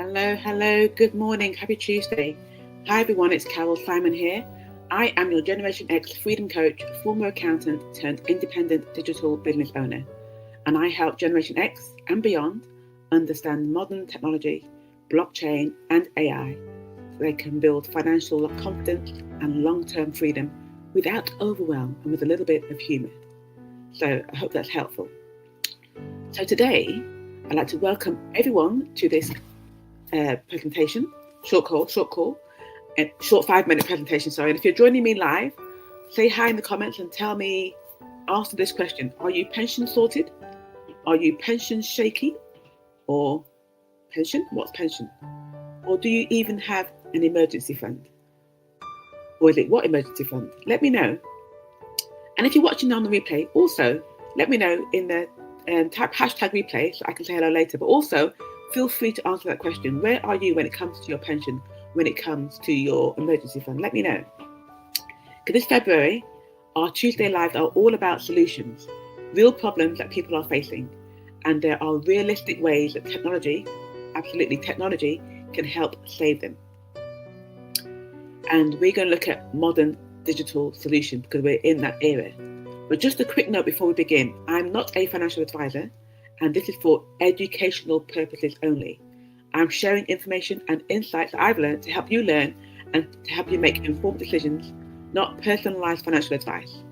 Hello, good morning, happy Tuesday. Hi everyone, it's Carol Simon here. I am your Generation X freedom coach, former accountant turned independent digital business owner. And I help Generation X and beyond understand modern technology, blockchain, and AI so they can build financial confidence and long-term freedom without overwhelm and with a little bit of humour. So I hope that's helpful. So today, I'd like to welcome everyone to this presentation, short 5-minute presentation, sorry. And if you're joining me live, say hi in the comments and tell me, answer this question. Are you pension sorted? Are you pension shaky? Or pension? What's pension? Or do you even have an emergency fund? Or is it what emergency fund? Let me know. And if you're watching on the replay, also let me know in the type hashtag replay so I can say hello later. But also feel free to answer that question. Where are you when it comes to your pension, when it comes to your emergency fund? Let me know. Because this February, our Tuesday Lives are all about solutions, real problems that people are facing. And there are realistic ways that technology, absolutely technology, can help save them. And we're going to look at modern digital solutions because we're in that era. But just a quick note before we begin, I'm not a financial advisor, and this is for educational purposes only. I'm sharing information and insights that I've learned to help you learn and to help you make informed decisions, not personalized financial advice.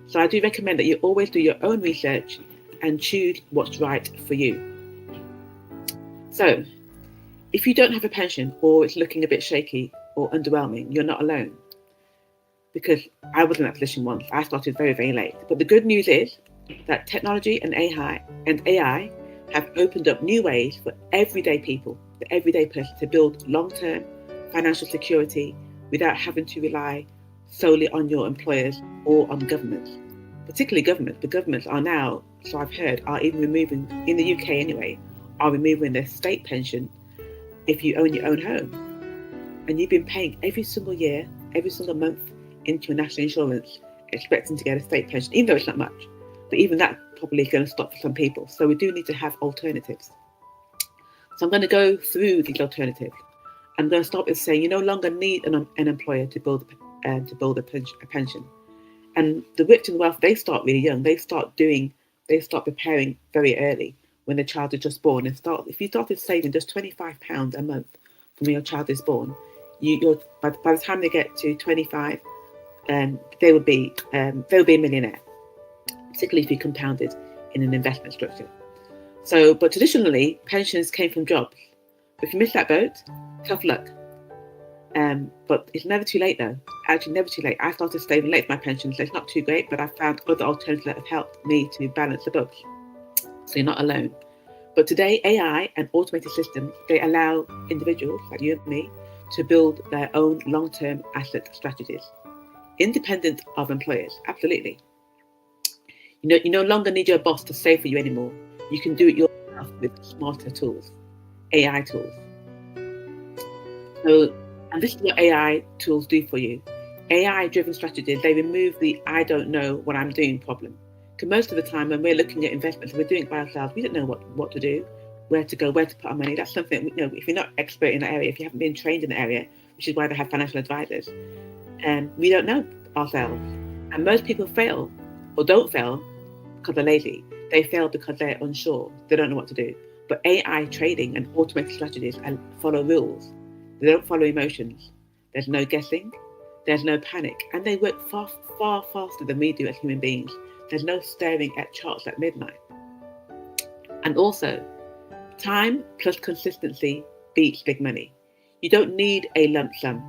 So I do recommend that you always do your own research and choose what's right for you. So if you don't have a pension or it's looking a bit shaky or underwhelming, you're not alone. Because I was in that position once. I started very, very late. But the good news is that technology and AI have opened up new ways for everyday people, the everyday person, to build long-term financial security without having to rely solely on your employers or on governments. Particularly governments. The governments are now, so I've heard, are even removing, in the UK anyway, are removing their state pension if you own your own home. And you've been paying every single year, every single month into your national insurance, expecting to get a state pension, even though it's not much. But even that probably is going to stop for some people. So we do need to have alternatives. So I'm going to go through these alternatives. I'm going to start with saying you no longer need an employer to build a pension. And the rich and wealthy, they start really young. They start preparing very early when the child is just born. If you started saving just £25 a month from when your child is born, by the time they get to 25, they will be a millionaire, particularly if you compounded in an investment structure. So, but traditionally, pensions came from jobs. If you missed that boat, tough luck. But it's never too late, though. Actually, never too late. I started saving late for my pension, so it's not too great, but I found other alternatives that have helped me to balance the books. So you're not alone. But today, AI and automated systems, they allow individuals like you and me to build their own long-term asset strategies, independent of employers. Absolutely. You no longer need your boss to save for you anymore. You can do it yourself with smarter tools, AI tools. So, and this is what AI tools do for you. AI-driven strategies, they remove the I don't know what I'm doing problem. Because most of the time when we're looking at investments, we're doing it by ourselves. We don't know what to do, where to go, where to put our money. That's something, if you're not expert in that area, if you haven't been trained in the area, which is why they have financial advisors, we don't know ourselves. And most people fail or don't fail because they're lazy. They fail because they're unsure. They don't know what to do. But AI trading and automated strategies follow rules. They don't follow emotions. There's no guessing. There's no panic. And they work far, far faster than we do as human beings. There's no staring at charts at midnight. And also, time plus consistency beats big money. You don't need a lump sum.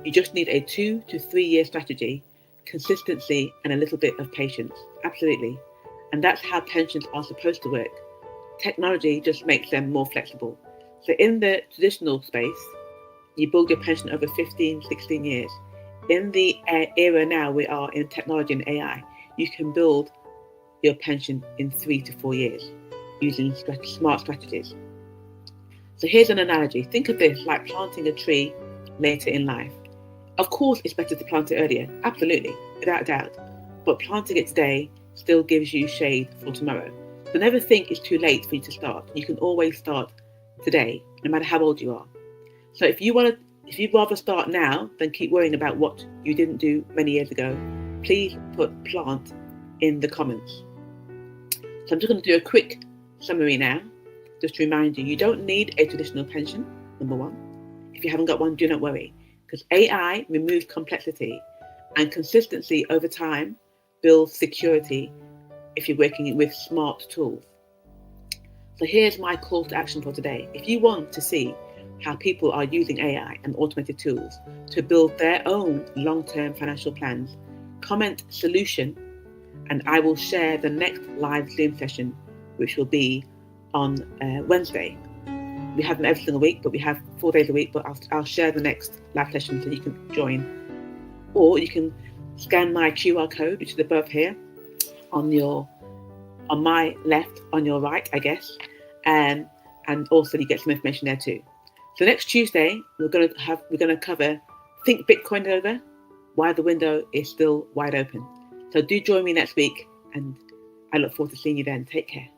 You just need a 2 to 3 year strategy, consistency, and a little bit of patience. Absolutely. And that's how pensions are supposed to work. Technology just makes them more flexible. So in the traditional space, you build your pension over 15, 16 years. In the era now we are in technology and AI, you can build your pension in 3 to 4 years using smart strategies. So here's an analogy. Think of this like planting a tree later in life. Of course, it's better to plant it earlier. Absolutely, without a doubt. But planting it today still gives you shade for tomorrow. So never think it's too late for you to start. You can always start today no matter how old you are. So if you'd rather start now than keep worrying about what you didn't do many years ago, please put plant in the comments. So I'm just going to do a quick summary now, just to remind you, you don't need a traditional pension, number one. If you haven't got one, do not worry, because AI removes complexity and consistency over time builds security if you're working with smart tools. So here's my call to action for today. If you want to see how people are using AI and automated tools to build their own long-term financial plans, comment solution, and I will share the next live Zoom session, which will be on Wednesday. We have them every single week, but we have 4 days a week, but I'll share the next live session so you can join. Or you can scan my QR code, which is above here, on my left, on your right, I guess, and also you get some information there too. So next Tuesday we're going to cover Think Bitcoin Over, why the window is still wide open. So do join me next week, and I look forward to seeing you then. Take care.